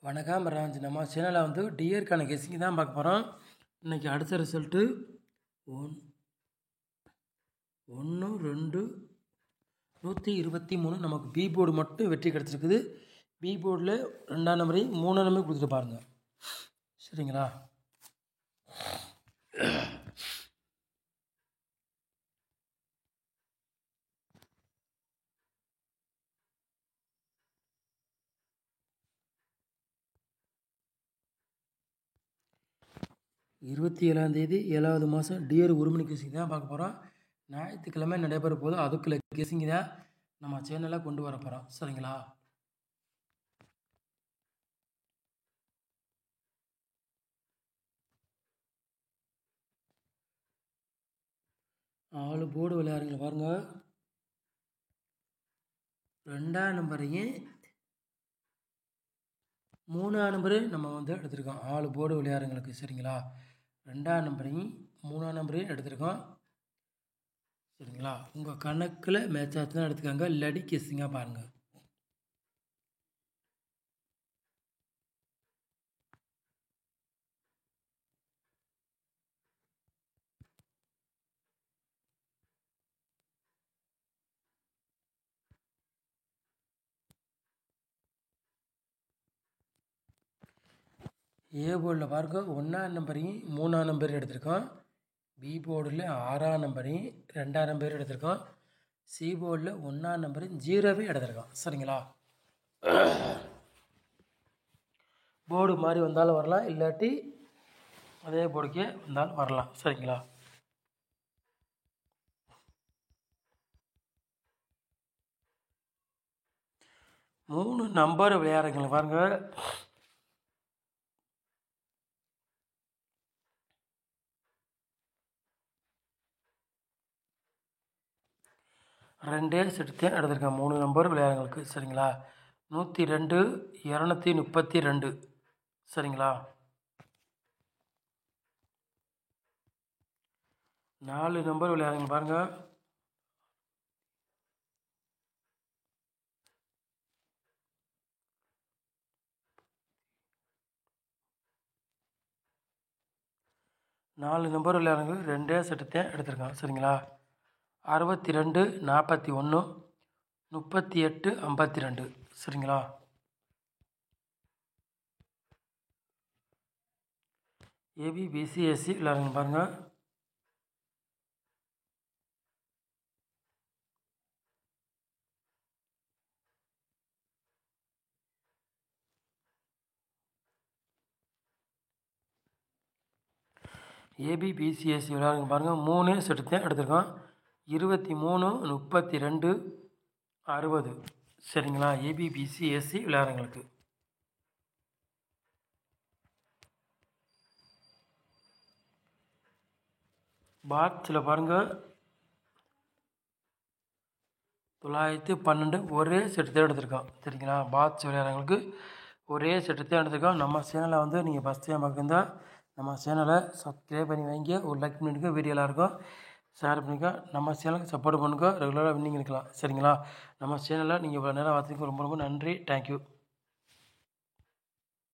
வணக்கம் ராஜ். நம்ம சேனலில் வந்து டிஏர்க்கான கெஸ்ஸிங் தான் பார்க்க போகிறோம். இன்றைக்கி அடுத்த ரிசல்ட்டு 1-2-123 நமக்கு பி போர்டு மட்டும் வெற்றி கிடச்சிருக்குது. பி போர்டில் 2ஆம் நம்பரையும் 3ஆம் நம்பரையும் கொடுத்துட்டு பாருங்கள், சரிங்களா? இருபத்தி 7ஆம் தேதி 7வது மாதம் டிஏர் உரிமணி கெஸ்ஸிங் தான் பார்க்க போகிறோம். ஞாயிற்றுக்கிழமை நடைபெற போது அதுக்குள்ள கெஸ்ஸிங் தான் நம்ம சேனலில் கொண்டு வர போகிறோம், சரிங்களா? ஆளு போர்டு விளையாடுங்க பாருங்கள். 2ஆம் நம்பரையும் 3ஆம் நம்பரையும் நம்ம வந்து எடுத்திருக்கோம். ஆளு போர்டு விளையாடுங்களுக்கு, சரிங்களா? 2ஆம் நம்பரையும் 3ஆம் நம்பரையும் எடுத்திருக்கோம், சரிங்களா? உங்கள் கணக்கில் மேட்ச் ஆச்சு தான் எடுத்துக்காங்க, இல்லாடி கெஸ்ஸிங்காக பாருங்கள். ஏ போர்டில் பாருங்க 1ஆம் நம்பரையும் 3ஆம் நம்பரையும் எடுத்திருக்கோம். பி போர்டில் 6ஆம் நம்பரையும் 2ஆம் நம்பரையும் எடுத்திருக்கோம். சி போர்டில் 1ஆம் நம்பரையும் 0வே எடுத்திருக்கோம், சரிங்களா? போர்டு மாதிரி வந்தாலும் வரலாம், இல்லாட்டி அதே போர்டுக்கே வந்தாலும் வரலாம், சரிங்களா? மூணு நம்பர் விளையாடுறீங்களா பாருங்கள். ரெண்டே செட்டு எடுத்திருக்கேன் 3 நம்பர் விளையாடுங்களுக்கு, சரிங்களா? 102 232, சரிங்களா? 4 நம்பர் விளையாடுங்க பாருங்கள். நாலு நம்பர் விளையாடுங்க ரெண்டே செட்டு எடுத்திருக்கேன், சரிங்களா? 62 41 38 52, சரிங்களா? ஏபி பிசி எஸ்சி விளையாடுங்க பாருங்கள். ஏபி பிசிஎஸ்சி விளையாடுங்க பாருங்கள். 3 செட்டு தான் எடுத்திருக்கோம். 23 32 60, சரிங்களா? ஏபி பிசிஎஸ்சி விளையாடுங்களுக்கு. பாக்ஸில் பாருங்கள் 912 ஒரே செட்டு தான் எடுத்திருக்கோம், சரிங்களா? பாக்ஸ் விளையாடுறவங்களுக்கு ஒரே செட்டு தான் எடுத்திருக்கோம். நம்ம சேனலை வந்து நீங்கள் ஃபஸ்ட் டைம் பார்க்குறதா நம்ம சேனலை சப்ஸ்கிரைப் பண்ணி வாங்கி ஒரு லைக் பண்ணிவிடுங்க. வீடியோலாம் இருக்கும், ஷேர் பண்ணிக்க. நம்ம சேனலுக்கு சப்போர்ட் பண்ணுங்க, ரெகுலராக வின்னிங் எடுக்கலாம், சரிங்களா? நம்ம சேனலை நீங்கள் இவ்வளோ நேரம் பார்த்துக்கு ரொம்ப ரொம்ப நன்றி. தேங்க்யூ.